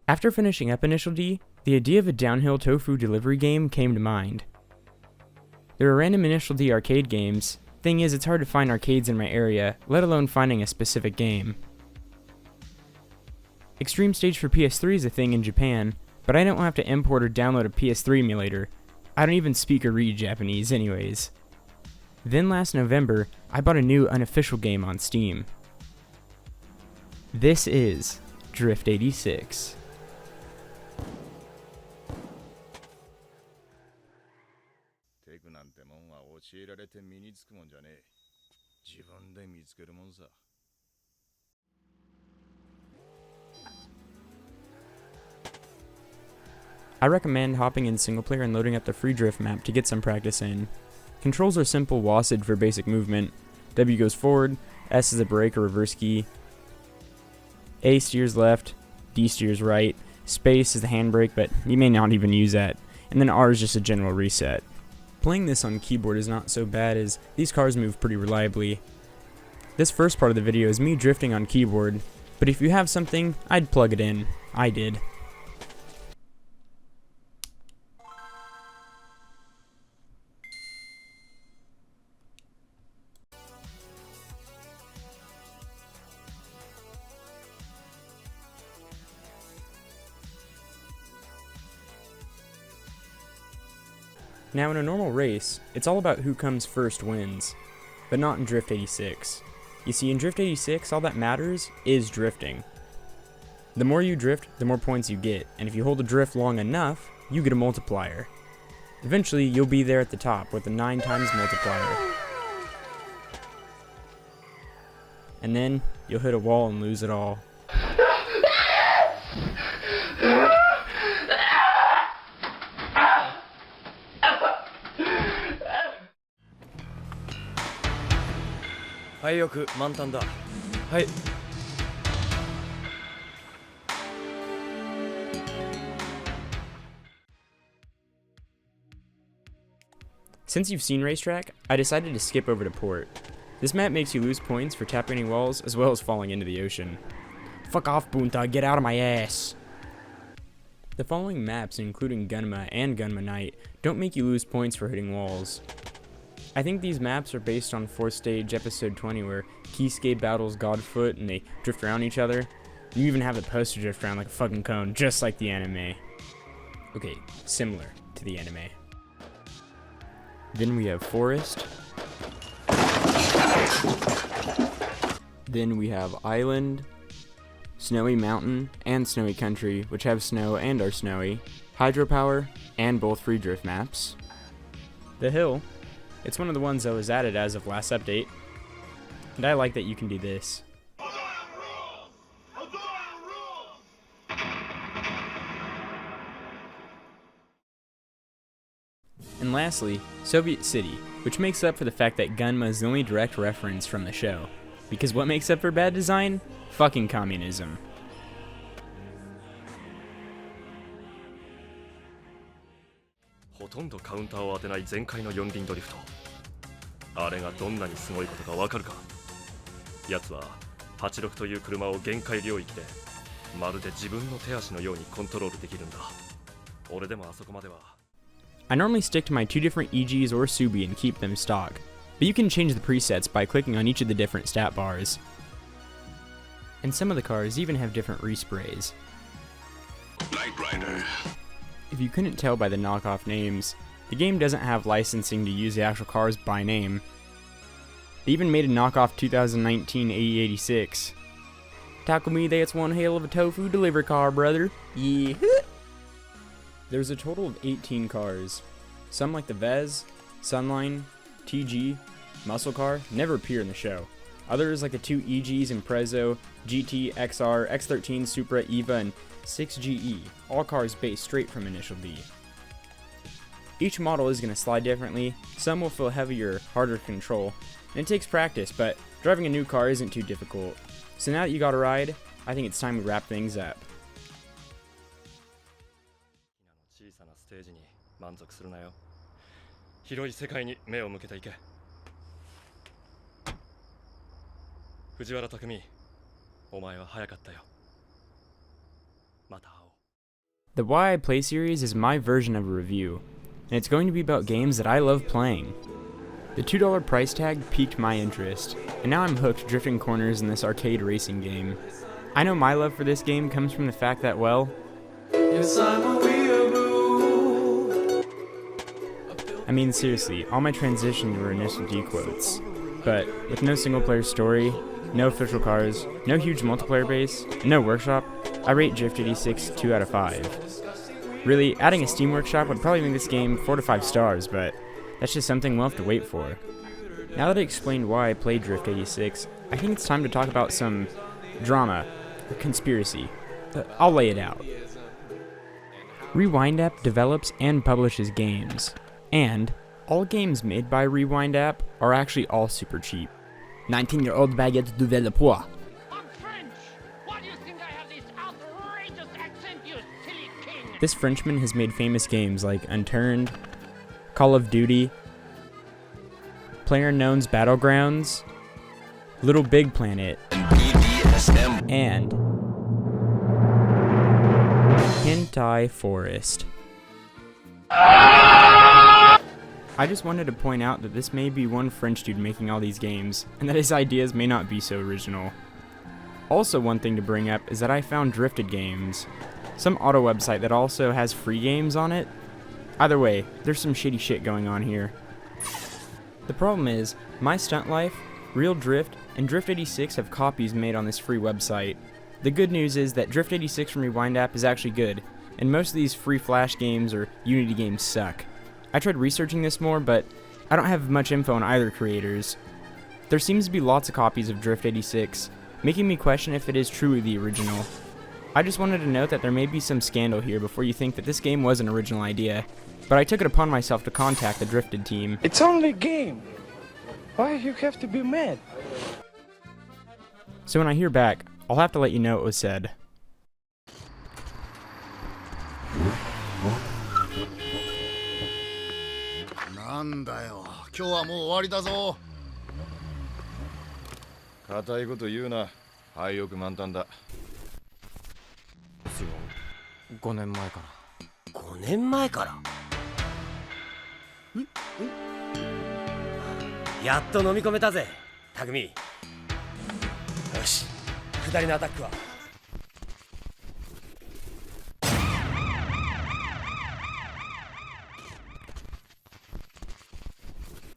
After finishing up Initial D, the idea of a downhill tofu delivery game came to mind. There are random Initial D arcade games. Thing is, it's hard to find arcades in my area, let alone finding a specific game. Extreme Stage for PS3 is a thing in Japan, but I don't have to import or download a PS3 emulator. I don't even speak or read Japanese anyways. Then last November, I bought a new unofficial game on Steam. This is Drift86. I recommend hopping in single player and loading up the free drift map to get some practice in. Controls are simple WASD for basic movement. W goes forward, S is a brake or reverse key, A steers left, D steers right, space is the handbrake, but you may not even use that, and then R is just a general reset. Playing this on keyboard is not so bad as these cars move pretty reliably. This first part of the video is me drifting on keyboard, but if you have something, I'd plug it in. I did. Now in a normal race, it's all about who comes first wins, but not in Drift86. You see, in Drift86, all that matters is drifting. The more you drift, the more points you get, and if you hold a drift long enough, you get a multiplier. Eventually, you'll be there at the top with a 9 times multiplier. And then, you'll hit a wall and lose it all. Since you've seen Racetrack, I decided to skip over to Port. This map makes you lose points for tapping any walls as well as falling into the ocean. Fuck off, Bunta, get out of my ass! The following maps, including Gunma and Gunma Night, don't make you lose points for hitting walls. I think these maps are based on 4th Stage Episode 20 where Kisuke battles Godfoot and they drift around each other. You even have the poster drift around like a fucking cone, just like the anime. Okay, similar to the anime. Then we have Forest. Then we have Island, Snowy Mountain, and Snowy Country, which have snow and are snowy, Hydropower, and both free drift maps. The Hill. It's one of the ones that was added as of last update, and I like that you can do this. And lastly, Soviet City, which makes up for the fact that Gunma is the only direct reference from the show. Because what makes up for bad design? Fucking communism. ほとんどカウンターを当てない全開の四輪ドリフト。あれがどんなにすごいことかわかるか。奴は86という車を限界領域でまるで自分の手足のようにコントロールできるんだ。俺でもあそこまでは。I normally stick to my 2 different EGs or Subi and keep them stock, but you can change the presets by clicking on each of the different stat bars. And some of the cars even have different resprays. Knight Rider. If you couldn't tell by the knockoff names, the game doesn't have licensing to use the actual cars by name. They even made a knockoff 2019 AE86. Takumi, that's one hell of a tofu delivery car, brother. Yeah. There's a total of 18 cars. Some like the Vez, Sunline, TG, Muscle Car never appear in the show. Others like the 2 EGs Imprezzo, GT, XR, X13, Supra, Eva, and 6GE, all cars based straight from Initial D. Each model is going to slide differently, some will feel heavier, harder to control, and it takes practice, but driving a new car isn't too difficult. So now that you got a ride, I think it's time to wrap things up. 小さなステージに満足するなよ。広い世界に目を向けていけ。藤原拓海、お前は早かったよ。また会おう。The Why I Play series is my version of a review, and it's going to be about games that I love playing. The $2 price tag piqued my interest, and now I'm hooked drifting corners in this arcade racing game. I know my love for this game comes from the fact that, well, yes, I'm a weeaboo. I mean, seriously, all my transitions were initial D quotes, but with no single player story, no official cars, no huge multiplayer base, and no workshop, I rate Drift86 2 out of 5. Really, adding a Steam workshop would probably make this game 4 to 5 stars, but that's just something we'll have to wait for. Now that I explained why I played Drift86, I think it's time to talk about some drama, or conspiracy. I'll lay it out. Rewind App develops and publishes games, and all games made by Rewind App are actually all super cheap. 19-year-old baguette developer. I'm French! Why do you think I have this outrageous accent, you silly king? This Frenchman has made famous games like Unturned, Call of Duty, PlayerUnknown's Battlegrounds, Little Big Planet, and Hentai Forest. I just wanted to point out that this may be one French dude making all these games, and that his ideas may not be so original. Also, one thing to bring up is that I found Drifted Games, some auto website that also has free games on it. Either way, there's some shady shit going on here. The problem is, My Stunt Life, Real Drift, and Drift86 have copies made on this free website. The good news is that Drift86 from Rewind App is actually good, and most of these free Flash games or Unity games suck. I tried researching this more, but I don't have much info on either creators. There seems to be lots of copies of Drift86, making me question if it is truly the original. I just wanted to note that there may be some scandal here before you think that this game was an original idea, but I took it upon myself to contact the Drifted team. It's only a game. Why you have to be mad? So when I hear back, I'll have to let you know what was said.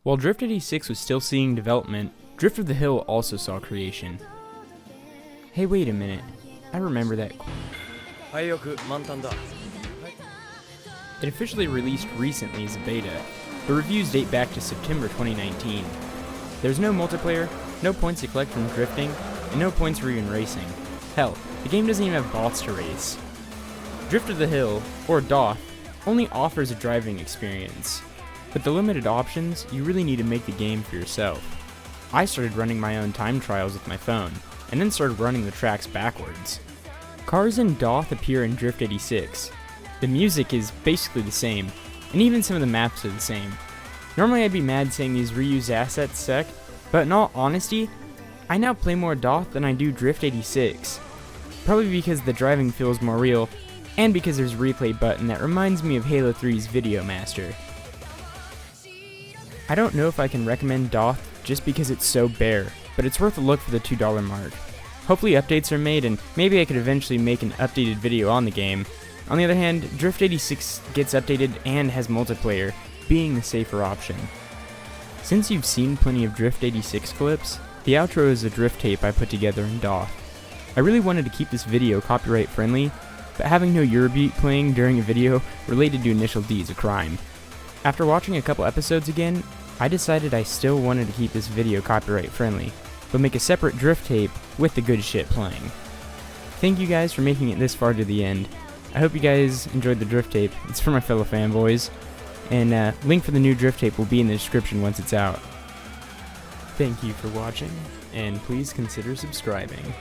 While Drift86 was still seeing development, Drift of the Hill also saw creation. Hey, wait a minute. I remember that. It officially released recently as a beta. The reviews date back to September 2019. There's no multiplayer, no points to collect from drifting, and no points for even racing. Hell, the game doesn't even have bots to race. Drift of the Hill, or DOTH, only offers a driving experience. With the limited options, you really need to make the game for yourself. I started running my own time trials with my phone, and then started running the tracks backwards. Cars in DOTH appear in Drift86. The music is basically the same, and even some of the maps are the same. Normally I'd be mad saying these reused assets suck, but in all honesty, I now play more DOTH than I do Drift86. Probably because the driving feels more real, and because there's a replay button that reminds me of Halo 3's Video Master. I don't know if I can recommend DOTH just because it's so bare, but it's worth a look for the $2 mark. Hopefully updates are made, and maybe I could eventually make an updated video on the game. On the other hand, Drift86 gets updated and has multiplayer, being the safer option. Since you've seen plenty of Drift86 clips, the outro is a drift tape I put together in DOTH. I really wanted to keep this video copyright friendly, but having no Eurobeat playing during a video related to Initial D is a crime. After watching a couple episodes again, I decided I still wanted to keep this video copyright friendly, but make a separate drift tape with the good shit playing. Thank you guys for making it this far to the end. I hope you guys enjoyed the drift tape. It's for my fellow fanboys, and link for the new drift tape will be in the description once it's out. Thank you for watching, and please consider subscribing.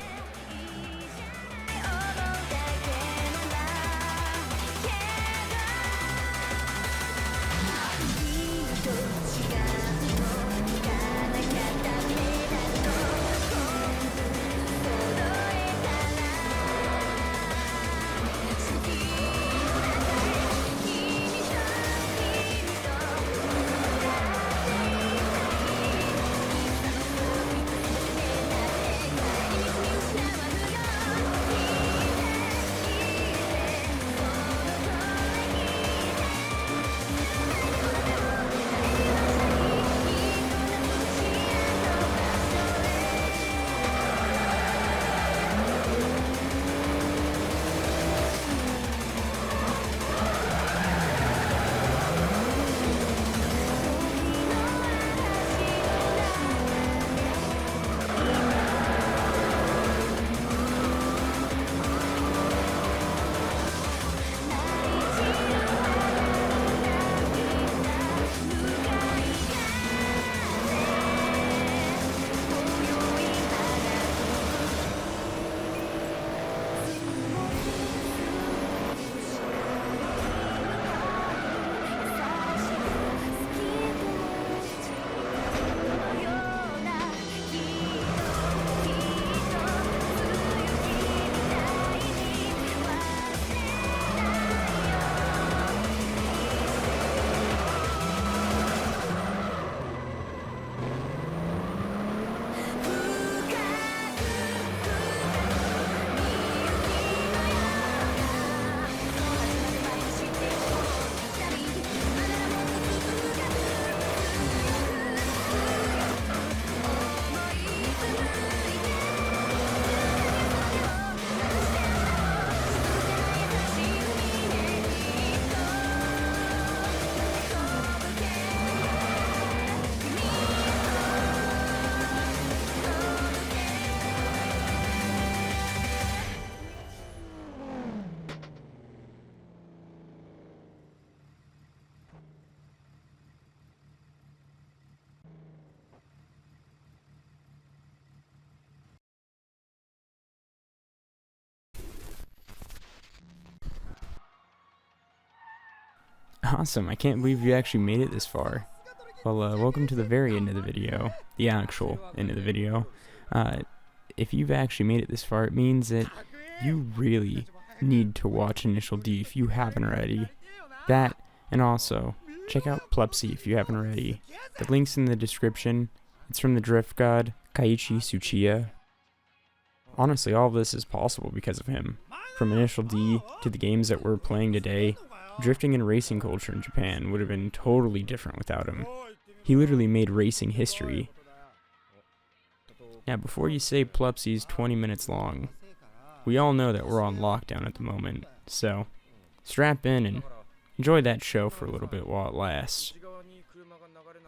Awesome, I can't believe you actually made it this far. Well, welcome to the very end of the video, the actual end of the video. If you've actually made it this far, it means that you really need to watch Initial D if you haven't already. That, and also, check out Plepsy if you haven't already. The link's in the description. It's from the drift god, Kaiichi Tsuchiya. Honestly, all of this is possible because of him. From Initial D to the games that we're playing today, drifting and racing culture in Japan would have been totally different without him. He literally made racing history. Now, before you say Plepsy's 20 minutes long, we all know that we're on lockdown at the moment, so strap in and enjoy that show for a little bit while it lasts.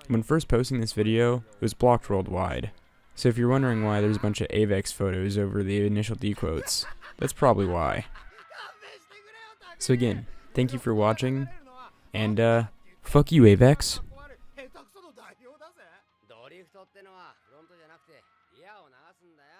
When first posting this video, it was blocked worldwide, so if you're wondering why there's a bunch of Avex photos over the Initial D quotes, that's probably why. So again, thank you for watching, and fuck you, Avex. ドリフトってのはフロントじゃなくてギアを流すんだよ。